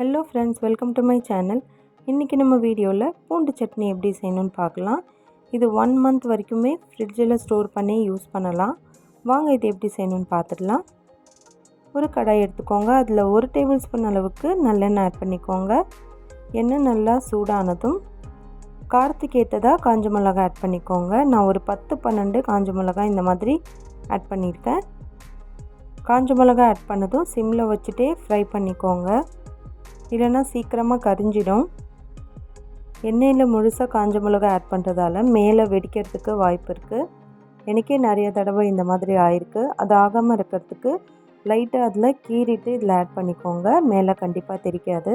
Hello friends, welcome to my channel. இன்றைக்கி நம்ம வீடியோவில் பூண்டு சட்னி எப்படி செய்யணும்னு பார்க்கலாம். இது 1 மந்த் வரைக்குமே ஃப்ரிட்ஜில் ஸ்டோர் பண்ணி யூஸ் பண்ணலாம். வாங்க இது எப்படி செய்யணும்னு பார்த்துடலாம். ஒரு கடாய் எடுத்துக்கோங்க. அதில் 1 டேபிள் ஸ்பூன் அளவுக்கு நல்லெண்ணெய் ஆட் பண்ணிக்கோங்க. எண்ணெய் நல்லா சூடானதும் காரத்துக்கு ஏற்றதாக காஞ்ச மிளகாய் ஆட் பண்ணிக்கோங்க. நான் ஒரு 10-12 காஞ்ச மிளகாய் இந்த மாதிரி ஆட் பண்ணியிருக்கேன். காஞ்ச மிளகாய் ஆட் பண்ணதும் சிம்மில் வச்சுட்டே ஃப்ரை பண்ணிக்கோங்க, இல்லைன்னா சீக்கிரமாக கரிஞ்சிடும். எண்ணெயில் முழுசாக காஞ்ச மிளகாய் ஆட் பண்ணுறதால மேலே வெடிக்கிறதுக்கு வாய்ப்பு இருக்குது. எனக்கே நிறைய தடவை இந்த மாதிரி ஆயிருக்கு. அது ஆகாமல் இருக்கிறதுக்கு லைட்டாக அதில் கீறிட்டு இதில் ஆட் பண்ணிக்கோங்க. மேலே கண்டிப்பாக தெரிக்காது.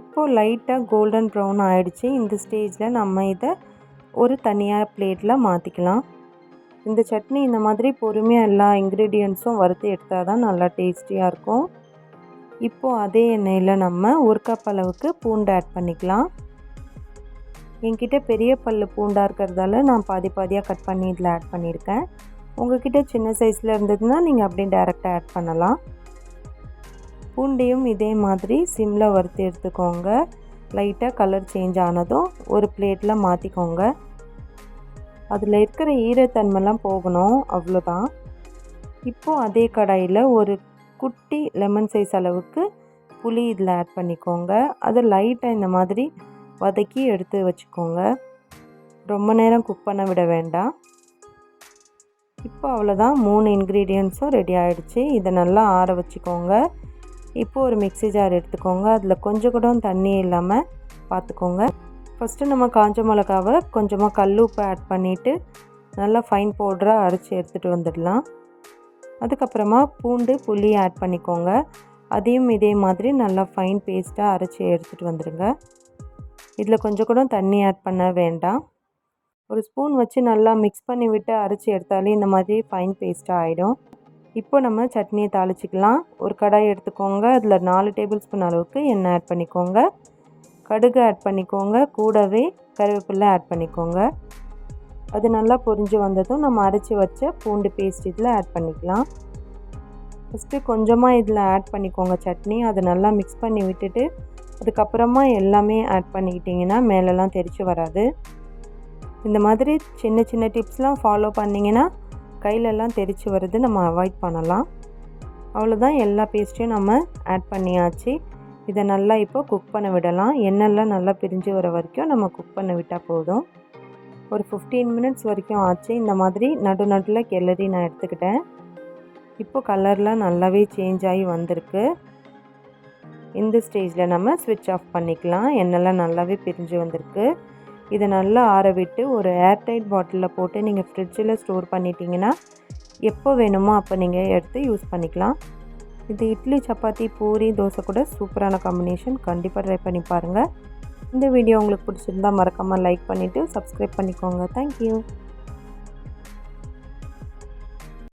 இப்போது லைட்டாக கோல்டன் ப்ரௌன் ஆகிடுச்சு. இந்த ஸ்டேஜில் நம்ம இதை ஒரு தனியாக பிளேட்டில் மாற்றிக்கலாம். இந்த சட்னி இந்த மாதிரி பொறுமையாக எல்லா இன்க்ரீடியன்ட்ஸும் வறுத்து எடுத்தால் தான் நல்லா டேஸ்டியாக இருக்கும். இப்போது அதே எண்ணெயில் நம்ம 1 கப் அளவுக்கு பூண்டு ஆட் பண்ணிக்கலாம். என்கிட்ட பெரிய பல் பூண்டாக இருக்கிறதால நான் பாதியாக கட் பண்ணி இதில் ஆட் பண்ணியிருக்கேன். உங்கள்கிட்ட சின்ன சைஸில் இருந்ததுன்னா நீங்கள் அப்படியே டைரெக்டாக ஆட் பண்ணலாம். பூண்டையும் இதே மாதிரி சிம்மில் வறுத்து எடுத்துக்கோங்க. லைட்டாக கலர் சேஞ்ச் ஆனதும் ஒரு பிளேட்டில் மாற்றிக்கோங்க. அதில் இருக்கிற ஈரத்தன்மைலாம் போகணும், அவ்வளோதான். இப்போது அதே கடாயில் ஒரு குட்டி லெமன் சைஸ் அளவுக்கு புளி இதில் ஆட் பண்ணிக்கோங்க. அதை லைட்டாக இந்த மாதிரி வதக்கி எடுத்து வச்சுக்கோங்க. ரொம்ப நேரம் குக் பண்ண விட வேண்டாம். இப்போ அவ்வளோதான், 3 இன்க்ரீடியன்ட்ஸும் ரெடி ஆகிடுச்சு. இதை நல்லா ஆற வச்சுக்கோங்க. இப்போது ஒரு மிக்ஸி ஜார் எடுத்துக்கோங்க. அதில் கொஞ்சம் கூட தண்ணி இல்லாமல் பார்த்துக்கோங்க. ஃபஸ்ட்டு நம்ம காஞ்ச மிளகாவை கொஞ்சமாக கல் உப்பு ஆட் பண்ணிவிட்டு நல்லா ஃபைன் பவுடராக அரைச்சி எடுத்துகிட்டு வந்துடலாம். அதுக்கப்புறமா பூண்டு புளி ஆட் பண்ணிக்கோங்க. அதையும் இதே மாதிரி நல்லா ஃபைன் பேஸ்ட்டாக அரைச்சி எடுத்துகிட்டு வந்துடுங்க. இதில் கொஞ்சம் கூட தண்ணி ஆட் பண்ண வேண்டாம். ஒரு ஸ்பூன் வச்சு நல்லா மிக்ஸ் பண்ணி விட்டு அரைச்சி எடுத்தாலே இந்த மாதிரி ஃபைன் பேஸ்ட்டாக ஆகிடும். இப்போ நம்ம சட்னியை தாளிச்சிக்கலாம். ஒரு கடாய் எடுத்துக்கோங்க. அதில் 4 டேபிள் ஸ்பூன் அளவுக்கு எண்ணெய் ஆட் பண்ணிக்கோங்க. கடுகு ஆட் பண்ணிக்கோங்க. கூடவே கருவேப்பிலை ஆட் பண்ணிக்கோங்க. அது நல்லா பொரிஞ்சு வந்ததும் நம்ம அரைச்சி வச்ச பூண்டு பேஸ்ட் இதில் ஆட் பண்ணிக்கலாம். ஃபஸ்ட்டு கொஞ்சமாக இதில் ஆட் பண்ணிக்கோங்க சட்னி. அதை நல்லா மிக்ஸ் பண்ணி விட்டுட்டு அதுக்கப்புறமா எல்லாமே ஆட் பண்ணிக்கிட்டிங்கன்னா மேலெல்லாம் தெரிச்சு வராது. இந்த மாதிரி சின்ன சின்ன டிப்ஸ்லாம் ஃபாலோ பண்ணிங்கன்னா கையிலெல்லாம் தெரிச்சு வருது நம்ம அவாய்ட் பண்ணலாம். அவ்வளோதான், எல்லா பேஸ்ட்டையும் நம்ம ஆட் பண்ணியாச்சு. இதை நல்லா இப்போ குக் பண்ண விடலாம். எண்ணெய்லாம் நல்லா பிரிஞ்சு வர வரைக்கும் நம்ம குக் பண்ண விட்டால் போதும். ஒரு 15 மினிட்ஸ் வரைக்கும் ஆச்சு. இந்த மாதிரி நடுவில் கிளறி நான் எடுத்துக்கிட்டேன். இப்போ கலர்லாம் நல்லாவே சேஞ்ச் ஆகி வந்திருக்கு. இந்த ஸ்டேஜில் நம்ம ஸ்விட்ச் ஆஃப் பண்ணிக்கலாம். எண்ணெய்லாம் நல்லாவே பிரிஞ்சு வந்திருக்கு. இதை நல்லா ஆற விட்டு ஒரு ஏர்டைட் பாட்டிலில் போட்டு நீங்கள் ஃப்ரிட்ஜில் ஸ்டோர் பண்ணிட்டீங்கன்னா எப்போ வேணுமோ அப்போ நீங்கள் எடுத்து யூஸ் பண்ணிக்கலாம். இது இட்லி, சப்பாத்தி, பூரி, தோசை கூட சூப்பரான காம்பினேஷன். கண்டிப்பாக ட்ரை பண்ணி பாருங்கள். இந்த வீடியோ உங்களுக்கு பிடிச்சிருந்தால் மறக்காமல் லைக் பண்ணிவிட்டு சப்ஸ்கிரைப் பண்ணிக்கோங்க. தேங்க்யூ.